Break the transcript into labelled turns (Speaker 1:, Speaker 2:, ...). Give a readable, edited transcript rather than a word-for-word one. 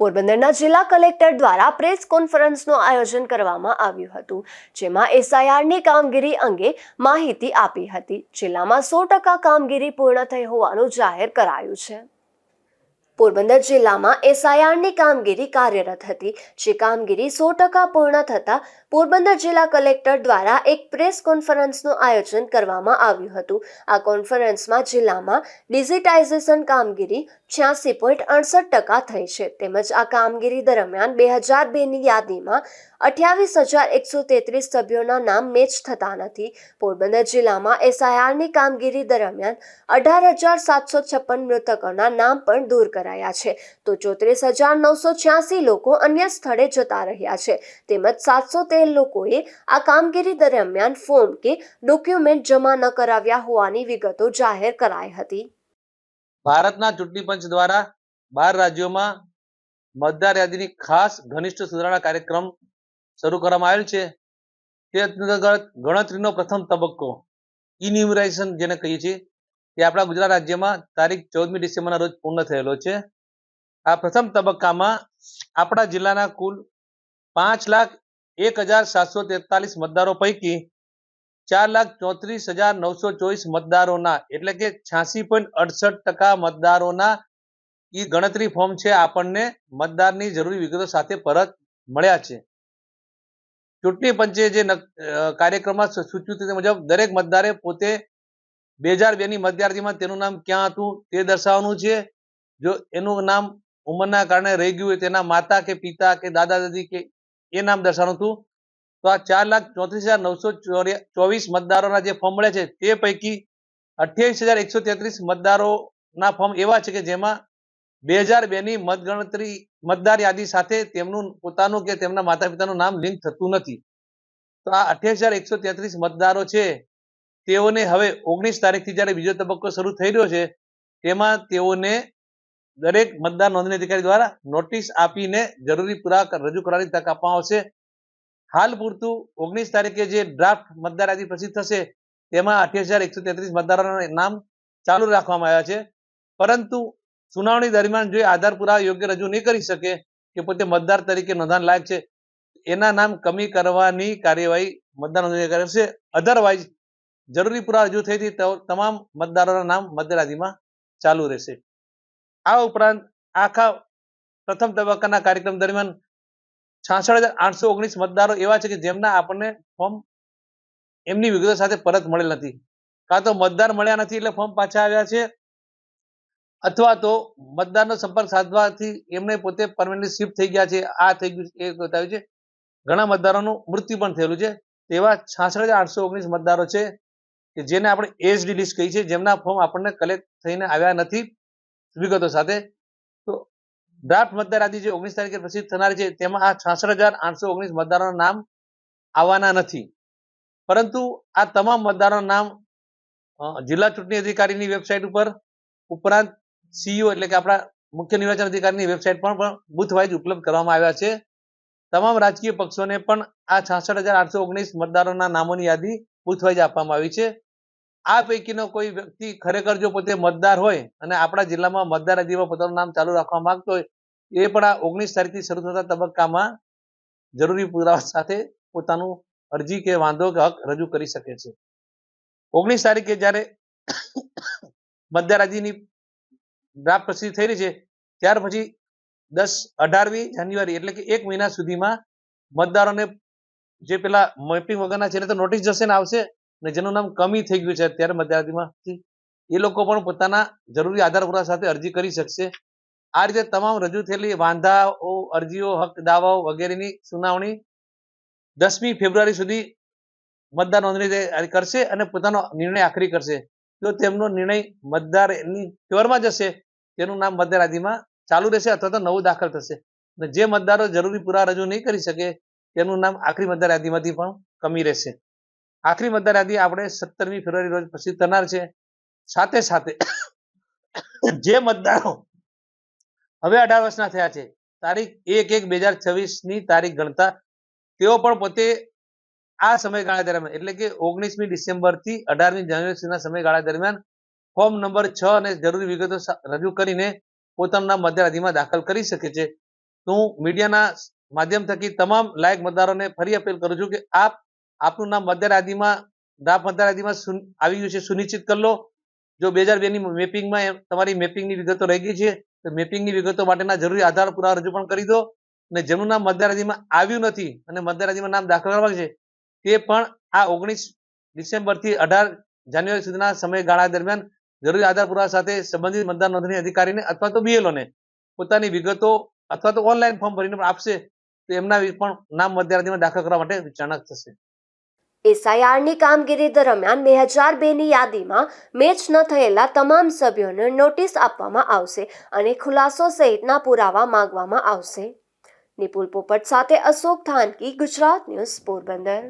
Speaker 1: પોરબંદરના જિલ્લા કલેક્ટર દ્વારા પ્રેસ કોન્ફરન્સનું આયોજન કરવામાં આવ્યું હતું, જેમાં એસઆઈઆરની કામગીરી અંગે માહિતી આપી હતી. જિલ્લામાં 100% કામગીરી પૂર્ણ થઈ હોવાનું જાહેર કરાયું છે. પોરબંદર જિલ્લામાં એસઆઈઆરની કામગીરી કાર્યરત હતી, જે કામગીરી 100% પૂર્ણ થતાં પોરબંદર જિલ્લા કલેક્ટર દ્વારા એક પ્રેસ કોન્ફરન્સનું આયોજન કરવામાં આવ્યું હતું. આ કોન્ફરન્સમાં જિલ્લામાં ડિજિટાઇઝેશન કામગીરી 86.68% થઈ છે, તેમજ આ કામગીરી દરમિયાન 2002ની યાદીમાં 28,133 સભ્યોના નામ મેચ થતા નથી. પોરબંદર જિલ્લામાં એસઆઈઆરની કામગીરી દરમિયાન 18,756 મૃતકોના નામ પણ દૂર કરાયા છે, તો 34,986 લોકો અન્ય સ્થળે જતા રહ્યા છે, તેમજ 713 લોકોએ આ કામગીરી દરમિયાન ફોર્મ કે ડોક્યુમેન્ટ જમા ન કરાવ્યા હોવાની વિગતો જાહેર કરાઈ હતી.
Speaker 2: ભારતના ચૂંટણી પંચ દ્વારા 12 રાજ્યોમાં મતદાર યાદીની ખાસ ઘનિષ્ઠ સુધારણા કાર્યક્રમ શરૂ કરવામાં આવેલ છે. તે અંતર્ગત ગણતરીનો પ્રથમ તબક્કો ઇન્યુમરેશન જેને કહીએ છીએ તે આપણા ગુજરાત રાજ્યમાં તારીખ 14મી ડિસેમ્બરના રોજ પૂર્ણ થયેલો છે. આ પ્રથમ તબક્કામાં આપણા જિલ્લાના કુલ 5,01,743 મતદારો પૈકી 4,34,924 મતદારોના એટલે કે 86.68% મતદારોના એ ગણતરી ફોર્મ છે આપણને મતદારની જરૂરી વિગતો સાથે પરત મળ્યા છે. ચૂંટણી પંચે જે કાર્યક્રમમાં સૂચવ્યું તે મુજબ દરેક મતદારે પોતે 2002ની મતદારજીમાં તેનું નામ ક્યાં હતું તે દર્શાવવાનું છે. જો એનું નામ ઉંમરના કારણે રહી ગયું હોય તેના માતા કે પિતા કે દાદા દાદી કે એ નામ દર્શાવવાનું હતું. તો આ 4,34,924 મતદારોના જે ફોર્મ મળ્યા છે તે પૈકી 28,133 મતદારોના ફોર્મ એવા છે કે જેમાં 2002ની મતગણતરી મતદાર યાદી સાથે તેમનું પોતાનું કે તેમના માતા પિતાનું નામ લિંક થતું નથી. તો આ 28,133 મતદારો છે તેઓને હવે 19 તારીખથી જ્યારે બીજો તબક્કો શરૂ થઈ રહ્યો છે તેમાં તેઓને દરેક મતદાર નોંધણી અધિકારી દ્વારા નોટિસ આપીને જરૂરી પુરાવા રજૂ કરવાની તક આપવામાં આવશે. હાલ પૂરતું 19 તારીખે જે ડ્રાફ્ટ મતદાર યાદી પ્રસિદ્ધ થશે તેમાં 28,133 મતદારોના નામ ચાલુ રાખવામાં આવ્યા છે, પરંતુ સુનાવણી દરમિયાન જો આધાર પુરાવા યોગ્ય રજૂ નહીં કરી શકે કે પોતે મતદાર તરીકે નોંધાણ લાયક છે એના નામ કમી કરવાની કાર્યવાહી મતદાર નોંધણી કરશે. અધરવાઇઝ જરૂરી પુરાવા રજૂ થઈ તમામ મતદારોના નામ મતદાર યાદીમાં ચાલુ રહેશે. આ ઉપરાંત આખા પ્રથમ તબક્કાના કાર્યક્રમ દરમિયાન 66,819 મતદારો એવા છે કે જેમના આપણને ફોર્મ એમની વિગતો સાથે પરત મળેલ નથી, કાં તો મતદાર મળ્યા નથી એટલે ફોર્મ પાછા આવ્યા છે, અથવા તો મતદારનો સંપર્ક સાધવાથી એમને પોતે પરમેનન્ટ શિફ્ટ થઈ ગયા છે, આ થઈ ગયું એ બતાવ્યું છે. ઘણા મતદારોનું મૃત્યુ પણ થયેલું છે. તેવા 66,819 મતદારો છે કે જેને આપણે એસડી લિસ્ટ કહી છે, જેમના ફોર્મ આપણને કલેક્ટ થઈને આવ્યા નથી વિગતો સાથે. તો ડ્રાફ્ટ મતદાર યાદી જે 19 તારીખે પ્રસિદ્ધ થનારી છે તેમાં આ 66,819 મતદારોના નામ આવવાના નથી, પરંતુ આ તમામ મતદારોના નામ જિલ્લા ચૂંટણી અધિકારીની વેબસાઇટ ઉપર ઉપરાંત સીઈઓ એટલે કે આપણા મુખ્ય નિર્વાચન અધિકારીની વેબસાઇટ પર પણ બુથ વાઇઝ ઉપલબ્ધ કરવામાં આવ્યા છે. તમામ રાજકીય પક્ષોને પણ આ 66,819 મતદારોના નામોની યાદી બુથ વાઇઝ આપવામાં આવી છે. આ પૈકીનો કોઈ વ્યક્તિ ખરેખર જો પોતે મતદાર હોય અને આપણા જિલ્લામાં મતદાર યાદીમાં પોતાનું નામ ચાલુ રાખવા માંગતો હોય એ પણ આ 19 તારીખથી શરૂ થતા તબક્કામાં જરૂરી પુરાવા સાથે પોતાનું અરજી કે વાંધો કે હક રજૂ કરી શકે છે. 19 તારીખે જ્યારે મતદાર યાદીની ડ્રાફ્ટ પ્રસિદ્ધ થઈ રહી છે ત્યાર પછી 18મી જાન્યુઆરી એટલે કે 1 મહિના સુધીમાં મતદારોને જે પેલા મેપિંગ વગરના છે એને તો નોટિસ જશે ને આવશે, ને જેનું નામ કમી થઈ ગયું છે અત્યારે મતદાર યાદીમાંથી એ લોકો પણ પોતાના જરૂરી આધાર પુરાવા સાથે અરજી કરી શકશે. આ રીતે તમામ રજૂ થયેલી વાંધાઓ, અરજીઓ, હક દાવાઓ વગેરેની સુનાવણી 10મી ફેબ્રુઆરી સુધી મતદાર નોંધણી કરશે અને પોતાનો નિર્ણય આખરી કરશે. જો તેમનો નિર્ણય મતદારની ફેવરમાં જશે તેનું નામ મતદાર યાદીમાં ચાલુ રહેશે અથવા તો નવું દાખલ થશે. અને જે મતદારો જરૂરી પુરાવા રજૂ નહીં કરી શકે તેનું નામ આખરી મતદાર યાદીમાંથી પણ કમી રહેશે. આખરી મતદાર યાદી આપણે 17મી ફેબ્રુઆરી રોજ પ્રસિદ્ધ થનાર છે. સાથે સાથે જે મતદારો હવે 18 વર્ષના થયા છે તારીખ 1/1/2026ની તારીખ ગણતા તેઓ પણ પોતે આ સમયગાળા દરમિયાન એટલે કે 19મી ડિસેમ્બરથી 18મી જાન્યુઆરી સુધીના સમયગાળા દરમિયાન ફોર્મ નંબર 6 અને જરૂરી વિગતો રજૂ કરીને પોતાનું નામ મતદાર યાદીમાં દાખલ કરી શકે છે. તો હું મીડિયાના માધ્યમ થકી તમામ લાયક મતદારોને ફરી અપીલ કરું છું કે આપનું નામ મતદાર યાદીમાં ડ્રાફ્ટ મતદાર યાદીમાં આવી ગયું છે, સુનિશ્ચિત કરી લો. જો 2002 ની મેપિંગમાં તમારી મેપિંગની વિગતો રહી ગઈ છે તો મેપિંગની વિગતો માટેના જરૂરી આધાર પુરાવા રજૂ પણ કરી દો. અને જેનું નામ મતદાર યાદીમાં આવ્યું નથી અને મતદાર યાદીમાં નામ દાખલ કરવા છે તે પણ આ 19 ડિસેમ્બરથી 18 જાન્યુઆરી સુધીના સમયગાળા દરમિયાન જરૂરી આધાર પુરાવા સાથે સંબંધિત મતદાર નોંધણી અધિકારીને અથવા તો બીએલઓને પોતાની વિગતો અથવા તો ઓનલાઈન ફોર્મ ભરીને પણ આપશે તો એમના પણ નામ મતદાર યાદીમાં દાખલ કરવા માટે વિચારણા થશે.
Speaker 1: એસઆઈઆરની કામગીરી દરમિયાન 2002ની યાદીમાં મેચ ન થયેલા તમામ સભ્યોને નોટિસ આપવામાં આવશે અને ખુલાસો સહિતના પુરાવા માંગવામાં આવશે. નિપુલ પોપટ સાથે અશોક થાનકી, ગુજરાત ન્યૂઝ, પોરબંદર.